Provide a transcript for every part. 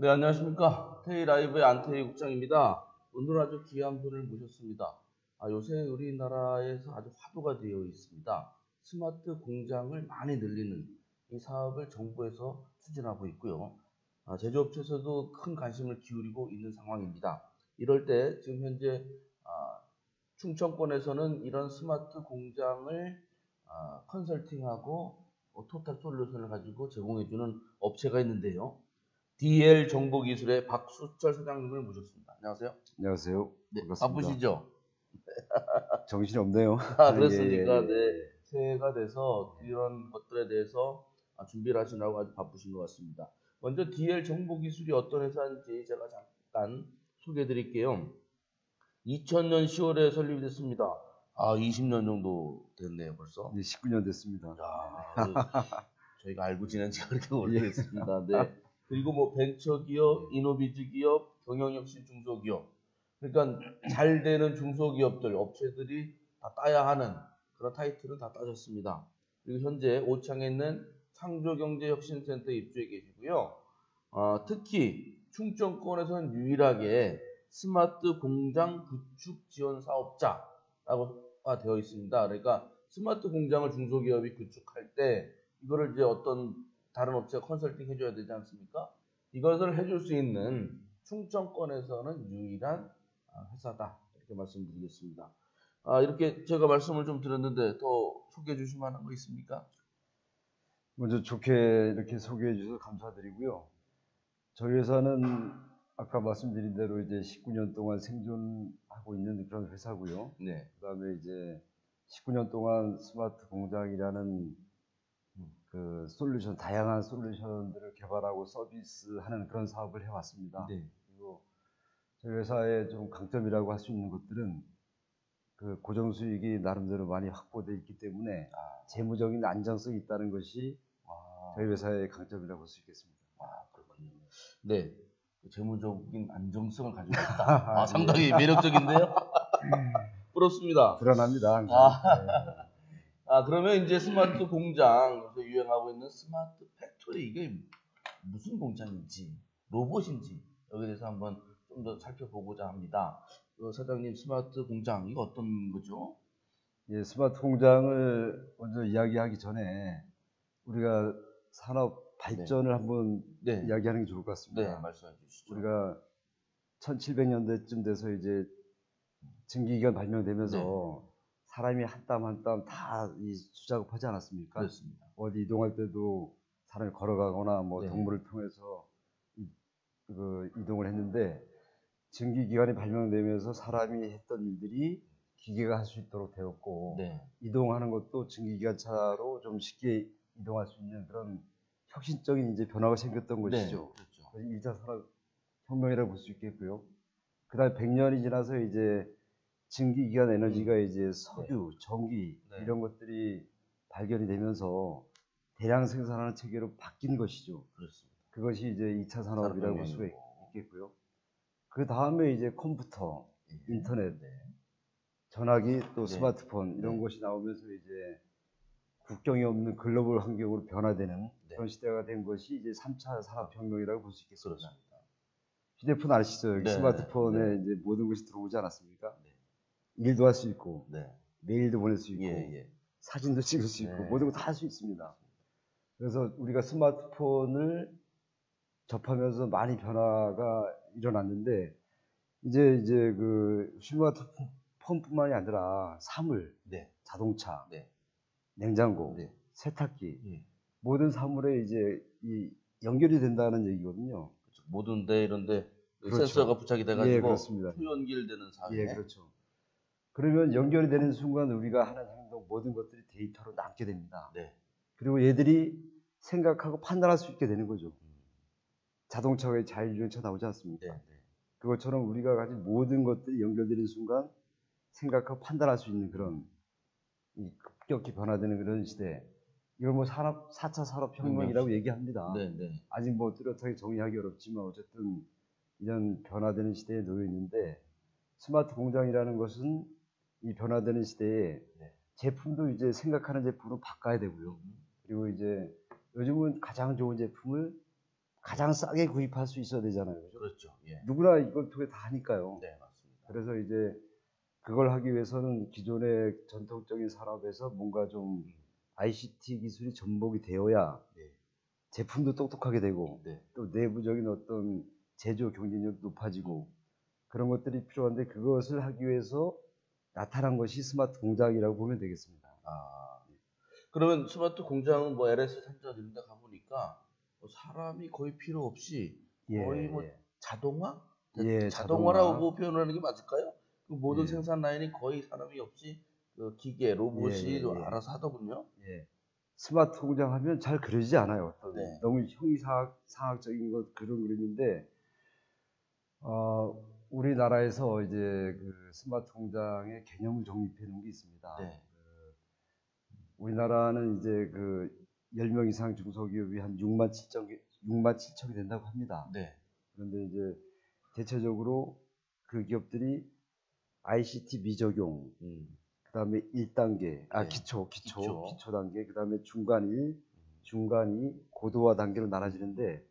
네, 안녕하십니까. 테이라이브의 안태희 국장입니다. 오늘 아주 귀한 분을 모셨습니다. 요새 우리나라에서 아주 화두가 되어 있습니다. 스마트 공장을 많이 늘리는 이 사업을 정부에서 추진하고 있고요. 제조업체에서도 큰 관심을 기울이고 있는 상황입니다. 이럴 때 지금 현재 충청권에서는 이런 스마트 공장을 컨설팅하고 토탈 솔루션을 가지고 제공해주는 업체가 있는데요. DL 정보기술의 박수철 사장님을 모셨습니다. 안녕하세요. 안녕하세요. 네, 반갑습니다. 바쁘시죠? 정신이 없네요. 그렇습니까? 예. 네. 새해가 돼서 이런 것들에 대해서 준비를 하시느라고 아주 바쁘신 것 같습니다. 먼저 DL 정보기술이 어떤 회사인지 제가 잠깐 소개해 드릴게요. 2000년 10월에 설립이 됐습니다. 20년 정도 됐네요, 벌써. 네, 19년 됐습니다. 저희가 알고 지낸 지가 그렇게 오래됐습니다. 네. 그리고 뭐 벤처기업, 이노비즈 기업, 경영혁신 중소기업. 그러니까 잘 되는 중소기업들, 업체들이 다 따야 하는 그런 타이틀은 다 따졌습니다. 그리고 현재 오창에 있는 창조경제혁신센터에 입주해 계시고요. 특히 충청권에서는 유일하게 스마트 공장 구축 지원 사업자라고 되어 있습니다. 그러니까 스마트 공장을 중소기업이 구축할 때 이거를 이제 어떤 다른 업체가 컨설팅 해줘야 되지 않습니까? 이것을 해줄 수 있는 충청권에서는 유일한 회사다. 이렇게 말씀드리겠습니다. 이렇게 제가 말씀을 좀 드렸는데 더 소개해 주실 만한 거 있습니까? 먼저 좋게 이렇게 소개해 주셔서 감사드리고요. 저희 회사는 아까 말씀드린 대로 이제 19년 동안 생존하고 있는 그런 회사고요. 네. 그다음에 이제 19년 동안 스마트 공장이라는 그 솔루션, 다양한 솔루션들을 개발하고 서비스하는 그런 사업을 해왔습니다. 네. 그리고 저희 회사의 좀 강점이라고 할 수 있는 것들은 그 고정 수익이 나름대로 많이 확보되어 있기 때문에 재무적인 안정성이 있다는 것이 저희 회사의 강점이라고 볼 수 있겠습니다. 그렇군요. 네. 재무적인 안정성을 가지고 있다. 상당히 매력적인데요? 부럽습니다. 불안합니다. 항상. 그러면 이제 스마트 공장, 요새 유행하고 있는 스마트 팩토리, 이게 무슨 공장인지, 로봇인지, 여기에 대해서 한번 좀 더 살펴보고자 합니다. 사장님, 스마트 공장, 이거 어떤 거죠? 예, 스마트 공장을 먼저 이야기하기 전에 우리가 산업 발전을 한번 이야기하는 게 좋을 것 같습니다. 네, 말씀해 주시죠. 우리가 1700년대쯤 돼서 이제 증기기관 발명되면서 사람이 한 땀 한 땀 다 이 수작업하지 않았습니까? 그렇습니다. 어디 이동할 때도 사람이 걸어가거나 뭐 동물을 통해서 이동을 했는데 증기기관이 발명되면서 사람이 했던 일들이 기계가 할 수 있도록 되었고 이동하는 것도 증기기관차로 좀 쉽게 이동할 수 있는 그런 혁신적인 이제 변화가 생겼던 것이죠. 그렇죠. 1차 산업혁명이라고 볼 수 있겠고요. 그다음에 100년이 지나서 이제 증기기관 에너지가 이제 석유, 전기 이런 것들이 발견이 되면서 대량 생산하는 체계로 바뀐 것이죠. 그렇습니다. 그것이 이제 2차 산업이라고 볼 수가 있겠고요. 그 다음에 이제 컴퓨터, 인터넷, 전화기, 또 스마트폰 이런 것이 나오면서 이제 국경이 없는 글로벌 환경으로 변화되는 그런 시대가 된 것이 이제 3차 산업혁명이라고 볼 수 있겠습니다. 휴대폰 아시죠? 스마트폰에 이제 모든 것이 들어오지 않았습니까? 일도 할 수 있고, 메일도 보낼 수 있고, 사진도 찍을 수 있고, 모든 거 다 할 수 있습니다. 그래서 우리가 스마트폰을 접하면서 많이 변화가 일어났는데, 이제 그 스마트폰뿐만이 아니라 사물, 자동차, 냉장고, 세탁기, 모든 사물에 이제 이 연결이 된다는 얘기거든요. 그렇죠. 모든 데 이런데 센서가 부착이 돼가지고 초연결되는 사회. 예, 그렇죠. 그러면 연결이 되는 순간 우리가 하는 행동 모든 것들이 데이터로 남게 됩니다. 그리고 얘들이 생각하고 판단할 수 있게 되는 거죠. 자동차의 자율주행차 나오지 않습니까? 그것처럼 우리가 가진 모든 것들이 연결되는 순간 생각하고 판단할 수 있는 그런 급격히 변화되는 그런 시대. 이걸 뭐 4차 산업혁명이라고 얘기합니다. 아직 뭐 뚜렷하게 정의하기 어렵지만 어쨌든 이런 변화되는 시대에 놓여 있는데 스마트 공장이라는 것은 이 변화되는 시대에 제품도 이제 생각하는 제품으로 바꿔야 되고요. 그리고 이제 요즘은 가장 좋은 제품을 가장 싸게 구입할 수 있어야 되잖아요. 그죠? 그렇죠. 예. 누구나 이걸 통해 다 하니까요. 네, 맞습니다. 그래서 이제 그걸 하기 위해서는 기존의 전통적인 산업에서 뭔가 좀 ICT 기술이 접목이 되어야 네. 제품도 똑똑하게 되고 네. 또 내부적인 어떤 제조 경쟁력도 높아지고 그런 것들이 필요한데 그것을 하기 위해서 나타난 것이 스마트 공장이라고 보면 되겠습니다. 그러면 스마트 공장은 뭐 LS 산전 이런 데 가보니까 뭐 사람이 거의 필요 없이 거의 뭐 자동화? 자동화라고 표현하는 게 맞을까요? 그 모든 생산 라인이 거의 사람이 없이 그 기계, 로봇이 알아서 하더군요. 스마트 공장 하면 잘 그려지지 않아요. 너무 형이상학적인 것 그런 그림인데 우리나라에서 이제 그 스마트 공장의 개념을 정립해 놓은 게 있습니다. 우리나라는 이제 그 10명 이상 중소기업이 한 6만 7척이 된다고 합니다. 그런데 이제 대체적으로 그 기업들이 ICT 미적용, 그다음에 1단계, 기초 단계, 그다음에 중간 1, 중간 2, 고도화 단계로 나눠지는데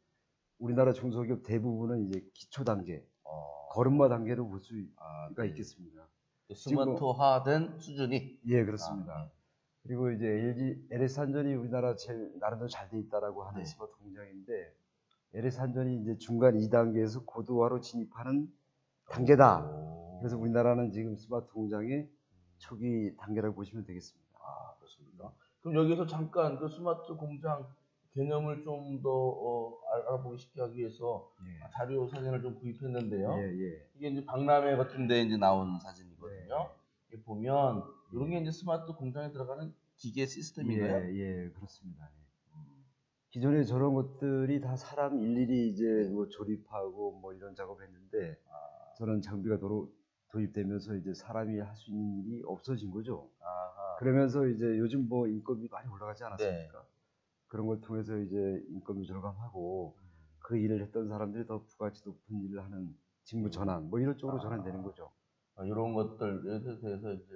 우리나라 중소기업 대부분은 이제 기초 단계, 걸음마 단계로 볼 수가 있겠습니다. 스마트화된 수준이? 예, 그렇습니다. 그리고 이제 LS산전이 우리나라 제일 나름대로 잘 돼 있다라고 하는 스마트 공장인데 LS산전이 이제 중간 2단계에서 고도화로 진입하는 단계다. 그래서 우리나라는 지금 스마트 공장의 초기 단계라고 보시면 되겠습니다. 그렇습니다. 그럼 여기서 잠깐 그 스마트 공장 개념을 좀 더 알아보기 쉽게 하기 위해서 자료 사진을 좀 구입했는데요. 이게 이제 박람회 같은 데 이제 나온 사진이거든요. 보면 이런 게 이제 스마트 공장에 들어가는 기계 시스템인가요? 예, 그렇습니다. 기존에 저런 것들이 다 사람 일일이 이제 뭐 조립하고 뭐 이런 작업했는데 저런 장비가 도입되면서 이제 사람이 할 수 있는 일이 없어진 거죠. 그러면서 이제 요즘 뭐 인건비 많이 올라가지 않았습니까? 그런 걸 통해서 이제 인건비 절감하고 그 일을 했던 사람들이 더 부가치 높은 일을 하는 직무 전환 뭐 이런 쪽으로 전환되는 거죠. 이런 것들에 대해서 이제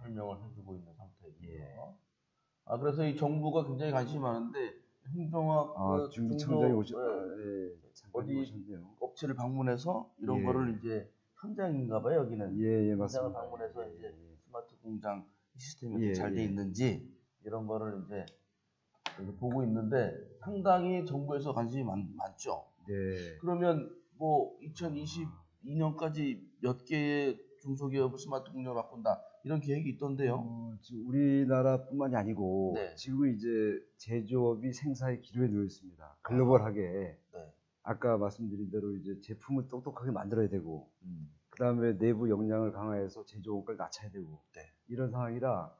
설명을 해주고 있는 상태이고요. 그래서 이 정부가 굉장히 관심이 많은데 행정학 중기청장이 어디 업체를 방문해서 이런 거를 이제 현장인가 봐요. 여기는 현장을 맞습니다. 방문해서 이제 스마트 공장 시스템이 잘 돼 있는지 이런 거를 이제 보고 있는데 상당히 정부에서 관심이 많죠. 그러면 뭐 2022년까지 몇 개의 중소기업을 스마트 공장으로 바꾼다 이런 계획이 있던데요. 우리나라뿐만이 아니고 지금 이제 제조업이 생사의 기로에 놓여 있습니다. 글로벌하게 아까 말씀드린 대로 이제 제품을 똑똑하게 만들어야 되고 그 다음에 내부 역량을 강화해서 제조 원가를 낮춰야 되고 이런 상황이라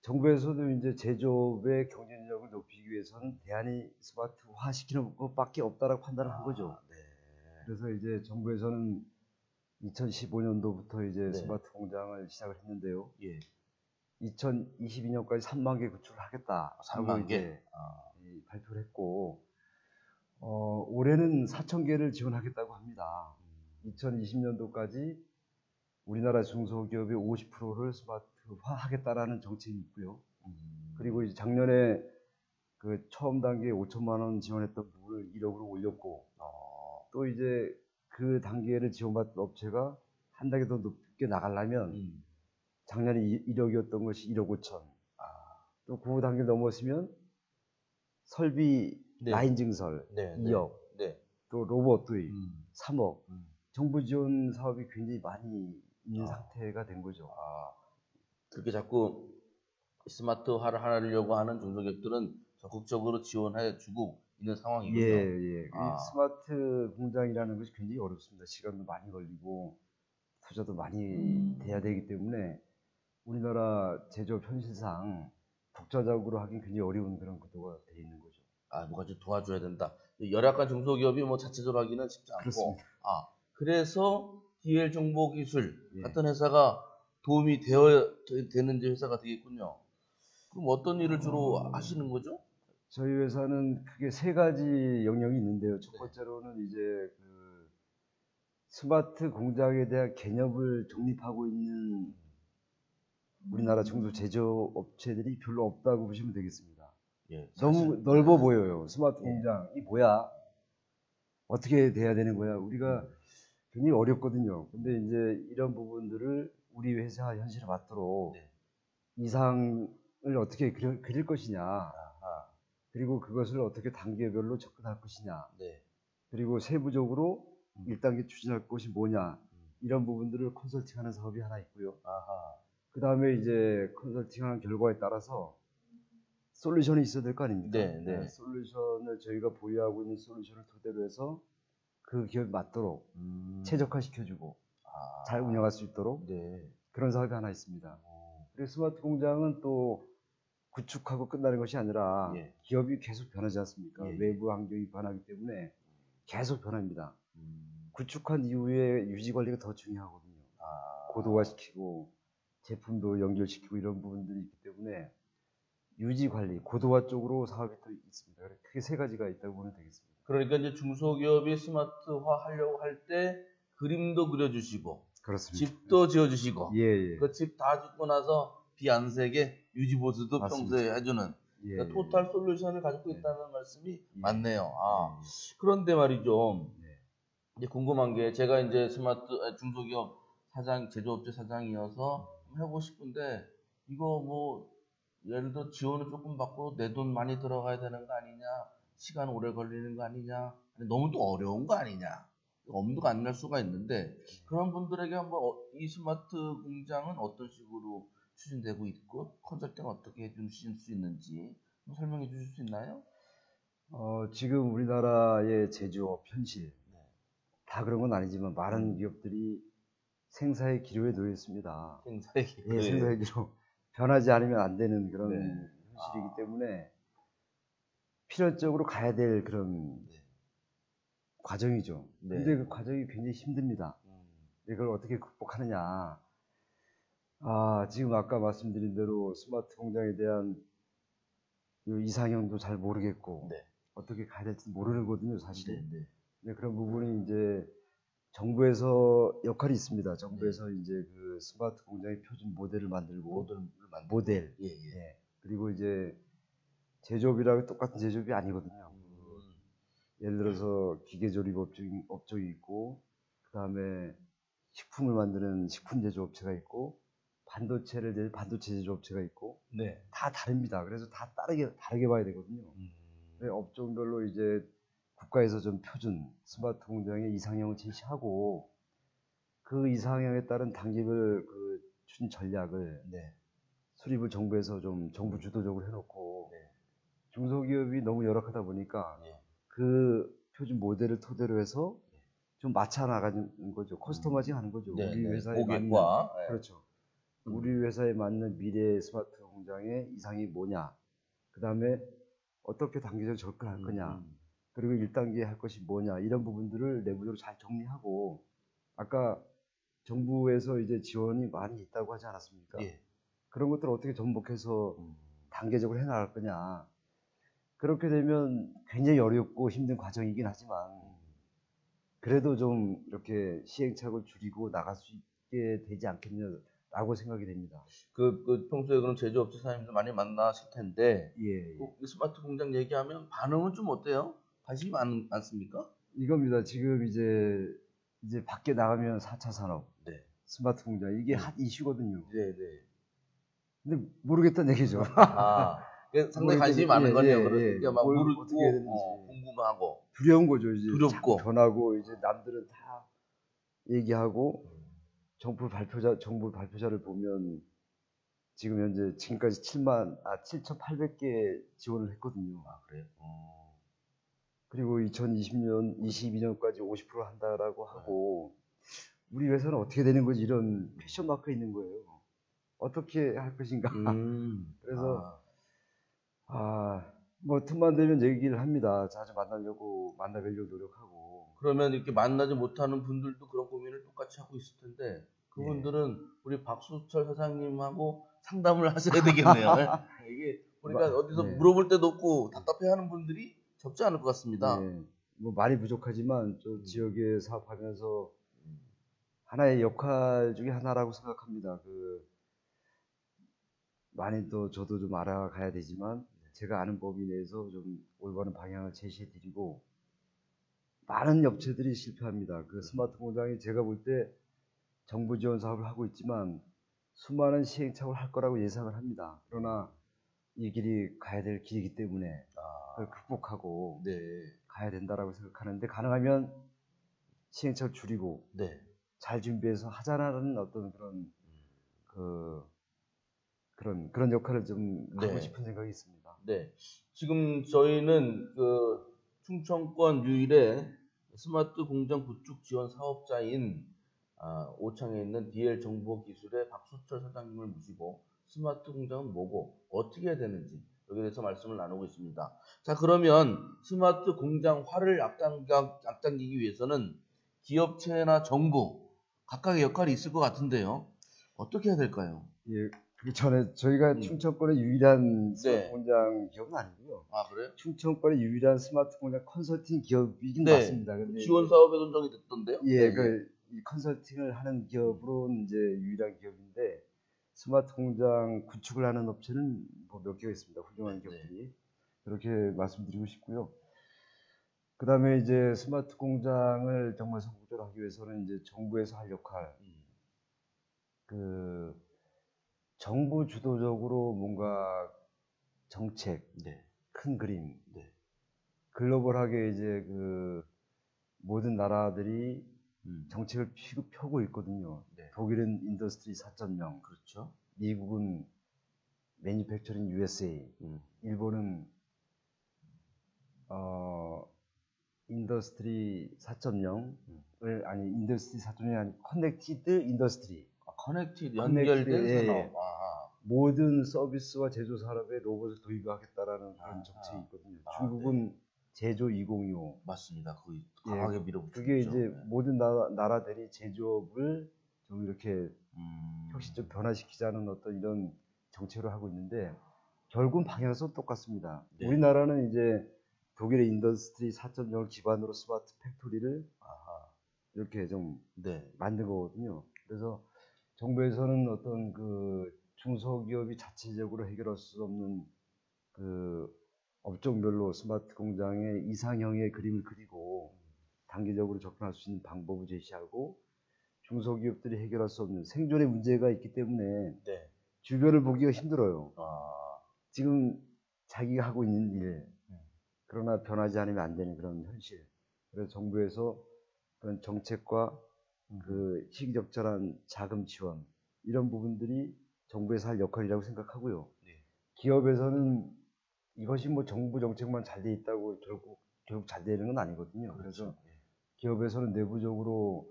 정부에서도 이제 제조업의 경쟁력을 높이기 위해서는 대안이 스마트화 시키는 것밖에 없다라고 판단을 한 거죠. 그래서 이제 정부에서는 2015년도부터 이제 스마트 공장을 시작을 했는데요. 2022년까지 3만 개 구축을 하겠다. 3만 개? 발표를 했고, 올해는 4천 개를 지원하겠다고 합니다. 2020년도까지 우리나라 중소기업의 50%를 스마트화 하겠다라는 정책이 있고요. 그리고 이제 작년에 그 처음 단계에 5천만 원 지원했던 부분을 1억으로 올렸고, 또 이제 그 단계를 지원받은 업체가 한 단계 더 높게 나가려면 작년에 1억이었던 것이 1억 5천. 또 그 단계 넘었으면 설비 라인 증설 2억. 또 로봇 도입 3억. 정부 지원 사업이 굉장히 많이 있는 상태가 된 거죠. 그렇게 자꾸 스마트화를 하려고 하는 중소기업들은 적극적으로 지원해주고 있는 상황이군요. 이 스마트 공장이라는 것이 굉장히 어렵습니다. 시간도 많이 걸리고 투자도 많이 돼야 되기 때문에 우리나라 제조업 현실상 독자적으로 하긴 굉장히 어려운 그런 구도가 되어 있는 거죠. 누가 좀 도와줘야 된다. 열악한 중소기업이 뭐 자체적으로 하기는 쉽지 않고. 그렇습니다. 그래서 DL정보기술 같은 회사가 도움이 되는지 회사가 되겠군요. 그럼 어떤 일을 주로 하시는 거죠? 저희 회사는 크게 세 가지 영역이 있는데요. 첫 번째로는 이제 그 스마트 공장에 대한 개념을 정립하고 있는 우리나라 중소 제조업체들이 별로 없다고 보시면 되겠습니다. 너무 넓어 보여요. 스마트 공장이 뭐야? 어떻게 돼야 되는 거야? 우리가 굉장히 어렵거든요. 근데 이제 이런 부분들을 우리 회사 현실에 맞도록 네. 이상을 어떻게 그릴 것이냐, 그리고 그것을 어떻게 단계별로 접근할 것이냐, 네. 그리고 세부적으로 1단계 추진할 것이 뭐냐, 이런 부분들을 컨설팅하는 사업이 하나 있고요. 그 다음에 이제 컨설팅하는 결과에 따라서 솔루션이 있어야 될 거 아닙니까? 네, 네. 솔루션을 저희가 보유하고 있는 솔루션을 토대로 해서 그 기업에 맞도록 최적화시켜주고 잘 운영할 수 있도록 네. 그런 사업이 하나 있습니다. 그리고 스마트 공장은 또 구축하고 끝나는 것이 아니라 예. 기업이 계속 변하지 않습니까? 예, 예. 외부 환경이 변하기 때문에 계속 변합니다. 구축한 이후에 유지 관리가 더 중요하거든요. 고도화시키고 제품도 연결시키고 이런 부분들이 있기 때문에 유지 관리, 고도화 쪽으로 사업이 또 있습니다. 크게 세 가지가 있다고 보면 되겠습니다. 그러니까 이제 중소기업이 스마트화 하려고 할 때 그림도 그려주시고, 그렇습니다. 집도 지어주시고, 예, 예. 그 집 다 짓고 나서 비 안 새게 유지보수도 맞습니다. 평소에 해주는 예, 그러니까 예. 토탈 솔루션을 가지고 있다는 말씀이 예. 맞네요. 예. 그런데 말이죠. 네. 이제 궁금한 게 제가 이제 중소기업 사장, 제조업체 사장이어서 해보고 싶은데 이거 뭐 예를 들어 지원을 조금 받고 내 돈 많이 들어가야 되는 거 아니냐, 시간 오래 걸리는 거 아니냐, 아니, 너무 또 어려운 거 아니냐, 엄두가 안 날 수가 있는데 그런 분들에게 한번 이 스마트 공장은 어떤 식으로 추진되고 있고 컨설팅 어떻게 해주실 수 있는지 설명해 주실 수 있나요? 지금 우리나라의 제조업 현실 다 그런 건 아니지만 많은 기업들이 생사의 기로에 놓여 있습니다. 생사의 기로. 예, 생사의 기로. 변하지 않으면 안 되는 그런 네. 현실이기 때문에 필연적으로 가야 될 그런 과정이죠. 네. 근데 그 과정이 굉장히 힘듭니다. 이걸 어떻게 극복하느냐. 지금 아까 말씀드린 대로 스마트 공장에 대한 이 이상형도 잘 모르겠고 네. 어떻게 가야 될지 모르거든요, 사실. 네, 네. 네, 그런 부분이 이제 정부에서 역할이 있습니다. 정부에서 이제 그 스마트 공장의 표준 모델을 만들고 모델. 예, 예. 예. 그리고 이제 제조업이랑 똑같은 제조업이 아니거든요. 예를 들어서 기계 조립 업종이 있고, 그 다음에 식품을 만드는 식품 제조업체가 있고, 반도체를 낼 반도체 제조업체가 있고, 네. 다 다릅니다. 그래서 다 다르게 봐야 되거든요. 업종별로 이제 국가에서 좀 표준 스마트 공장의 이상형을 제시하고, 그 이상형에 따른 단계별 그 추진 전략을 네. 수립을 정부에서 좀 정부 주도적으로 해놓고, 중소기업이 너무 열악하다 보니까 그 표준 모델을 토대로 해서 좀 맞춰 나가는 거죠. 커스터마이징 하는 거죠. 네, 우리 네. 회사에 맞는 고객과 그렇죠. 우리 회사에 맞는 미래 스마트 공장의 이상이 뭐냐. 그 다음에 어떻게 단계적으로 접근할 거냐. 그리고 1단계 할 것이 뭐냐. 이런 부분들을 내부적으로 잘 정리하고 아까 정부에서 이제 지원이 많이 있다고 하지 않았습니까? 예. 그런 것들을 어떻게 접목해서 단계적으로 해나갈 거냐. 그렇게 되면 굉장히 어렵고 힘든 과정이긴 하지만 그래도 좀 이렇게 시행착오를 줄이고 나갈 수 있게 되지 않겠냐라고 생각이 됩니다. 평소에 그런 제조업체 사장님들 많이 만나실 텐데, 예. 이 스마트 공장 얘기하면 반응은 좀 어때요? 관심이 많습니까? 이겁니다. 지금 이제 밖에 나가면 4차 산업, 네. 스마트 공장 이게 핫 이슈거든요. 네, 네. 근데 모르겠다는 얘기죠. 상당히 관심이 많은 거네요. 그러니까 막 물고 어떻게 해야 되는지 궁금하고 두려운 거죠. 이제 두렵고 변하고 이제 남들은 다 얘기하고 정부 발표자를 보면 지금 현재 지금까지 7,800개 지원을 했거든요. 그래요? 그리고 22년까지 50% 한다라고 하고 우리 회사는 어떻게 되는 거지 이런 퀘션 마크가 있는 거예요. 어떻게 할 것인가. 그래서 뭐 틈만 되면 얘기를 합니다. 자주 만나려고 노력하고. 그러면 이렇게 만나지 못하는 분들도 그런 고민을 똑같이 하고 있을 텐데 그분들은 우리 박수철 사장님하고 상담을 하셔야 되겠네요. 이게 우리가 어디서 물어볼 데도 없고 답답해하는 분들이 적지 않을 것 같습니다. 뭐 말이 부족하지만 저 지역에 사업하면서 하나의 역할 중에 하나라고 생각합니다. 많이 또 저도 좀 알아가야 되지만 제가 아는 범위 내에서 좀 올바른 방향을 제시해드리고 많은 업체들이 실패합니다. 그 스마트 공장이 제가 볼 때 정부 지원 사업을 하고 있지만 수많은 시행착오를 할 거라고 예상을 합니다. 그러나 이 길이 가야 될 길이기 때문에 그걸 극복하고 네. 가야 된다라고 생각하는데 가능하면 시행착오를 줄이고 네. 잘 준비해서 하자라는 어떤 그런 역할을 좀 하고 네. 싶은 생각이 있습니다. 네. 지금 저희는 그 충청권 유일의 스마트 공장 구축 지원 사업자인 오창에 있는 DL 정보기술의 박수철 사장님을 모시고 스마트 공장은 뭐고 어떻게 해야 되는지 여기에 대해서 말씀을 나누고 있습니다. 자, 그러면 스마트 공장화를 앞당기기 위해서는 기업체나 정부 각각의 역할이 있을 것 같은데요. 어떻게 해야 될까요? 예, 그 전에 저희가 충청권의 유일한 스마트 네. 공장 기업은 아니고요. 아, 그래요? 충청권의 유일한 스마트 공장 컨설팅 기업이긴 네. 맞습니다. 근데 지원 사업에 선정이 됐던데요? 예, 네. 이 컨설팅을 하는 기업으로는 이제 유일한 기업인데 스마트 공장 구축을 하는 업체는 뭐 몇 개가 있습니다. 훌륭한 기업들이. 그렇게 말씀드리고 싶고요. 그 다음에 이제 스마트 공장을 정말 성공적으로 하기 위해서는 이제 정부에서 할 역할, 그 정부 주도적으로 뭔가 정책, 큰 그림, 글로벌하게 이제 그 모든 나라들이 정책을 펴고 있거든요. 독일은 인더스트리 4.0, 그렇죠. 미국은 매니팩처링 USA, 일본은 인더스트리 4.0을 아니 인더스트리 4.0이 아니 커넥티드 인더스트리. 커넥티드 연결된 예, 산업. 모든 서비스와 제조 산업에 로봇을 도입하겠다라는 그런 정책이 있거든요. 중국은 제조 2025. 맞습니다. 거의 강하게 밀어붙이죠. 그게 이제 모든 나라들이 제조업을 좀 이렇게 혁신적 변화시키자는 어떤 이런 정책을 하고 있는데 결국은 방향은 똑같습니다. 우리나라는 이제 독일의 인더스트리 4.0을 기반으로 스마트 팩토리를 이렇게 좀 만든 거거든요. 그래서 정부에서는 어떤 그 중소기업이 자체적으로 해결할 수 없는 그 업종별로 스마트 공장의 이상형의 그림을 그리고 단기적으로 접근할 수 있는 방법을 제시하고 중소기업들이 해결할 수 없는 생존의 문제가 있기 때문에 주변을 보기가 힘들어요. 지금 자기가 하고 있는 일, 그러나 변하지 않으면 안 되는 그런 현실. 그래서 정부에서 그런 정책과 그 시기적절한 자금 지원 이런 부분들이 정부에서 할 역할이라고 생각하고요. 기업에서는 이것이 뭐 정부 정책만 잘 돼 있다고 결국 잘 되는 건 아니거든요. 그래서 기업에서는 내부적으로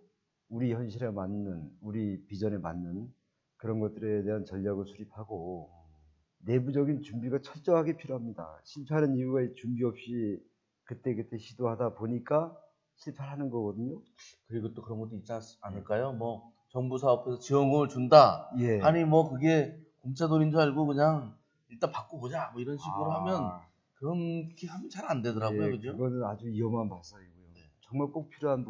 우리 현실에 맞는, 우리 비전에 맞는 그런 것들에 대한 전략을 수립하고 내부적인 준비가 철저하게 필요합니다. 실패하는 이유가 준비 없이 그때그때 시도하다 보니까 실패하는 거거든요. 그리고 또 그런 것도 있지 않을까요? 뭐 정부 사업에서 지원금을 준다. 아니 뭐 그게 공짜 돈인 줄 알고 그냥 일단 바꿔보자 뭐 이런 식으로 하면 그렇게 하면 잘 안 되더라고요. 그죠? 그거는 아주 위험한 발상이고요. 정말 꼭 필요한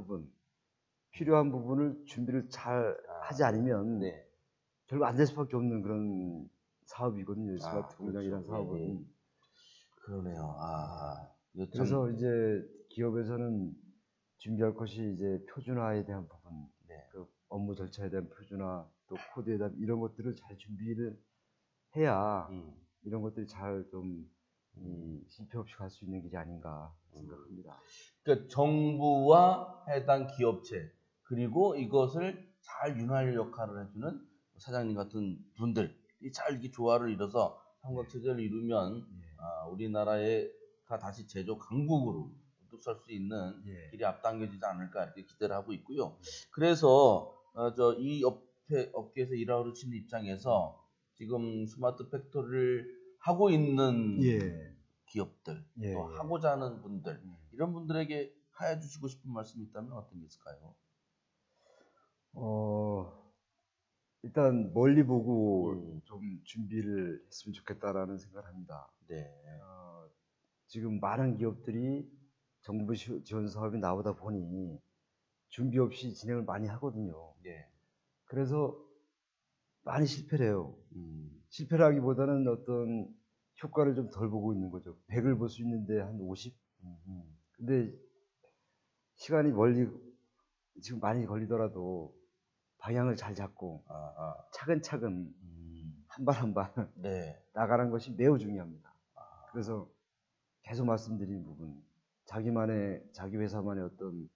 부분을 준비를 잘 하지 않으면 결국 안 될 수밖에 없는 그런 사업이거든요. 스마트 공장이라는 사업은. 그러네요. 그래서 이제 기업에서는 준비할 것이 이제 표준화에 대한 부분, 그 업무 절차에 대한 표준화, 또 코드에 대한 이런 것들을 잘 준비를 해야 이런 것들이 잘 좀 실패 없이 갈 수 있는 길이 아닌가 생각합니다. 그러니까 정부와 해당 기업체 그리고 이것을 잘 윤활유 역할을 해주는 사장님 같은 분들이 잘 이렇게 조화를 이뤄서 삼각체제를 이루면 우리나라가 다시 제조 강국으로 우뚝 설 수 있는 길이 앞당겨지지 않을까 이렇게 기대를 하고 있고요. 그래서 이 업계에서 일하고 계시는 입장에서 지금 스마트 팩토리를 하고 있는 기업들 또 하고자 하는 분들 이런 분들에게 해주시고 싶은 말씀이 있다면 어떤 게 있을까요? 일단 멀리 보고 좀 준비를 했으면 좋겠다라는 생각을 합니다. 지금 많은 기업들이 정부 지원 사업이 나오다 보니 준비 없이 진행을 많이 하거든요. 그래서 많이 실패를 해요. 실패를 하기보다는 어떤 효과를 좀 덜 보고 있는 거죠. 100을 볼 수 있는데 한 50? 근데 시간이 지금 많이 걸리더라도 방향을 잘 잡고 차근차근 한 발 한 발 네. 나가는 것이 매우 중요합니다. 그래서 계속 말씀드린 부분, 자기 회사만의 어떤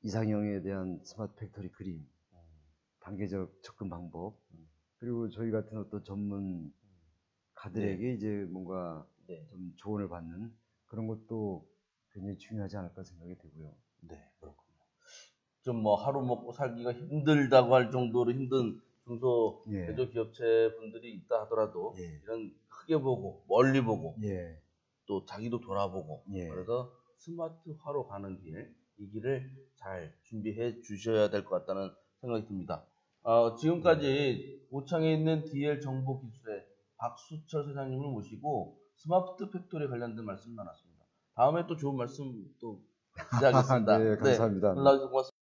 이상형에 대한 스마트 팩토리 그림, 단계적 접근 방법, 그리고 저희 같은 어떤 전문 가들에게 이제 뭔가 좀 조언을 받는 그런 것도 굉장히 중요하지 않을까 생각이 되고요. 네, 그렇군요. 좀 뭐 하루 먹고 살기가 힘들다고 할 정도로 힘든 중소 제조기업체 분들이 있다 하더라도 이런 크게 보고 멀리 보고 또 자기도 돌아보고 그래서 스마트화로 가는 이 길을 잘 준비해 주셔야 될 것 같다는 생각이 듭니다. 지금까지 고창에 있는 DL 정보기술의 박수철 사장님을 모시고 스마트 팩토리 관련된 말씀 나눴습니다. 다음에 또 좋은 말씀 또 기대하겠습니다. 네, 감사합니다. 고맙습니다.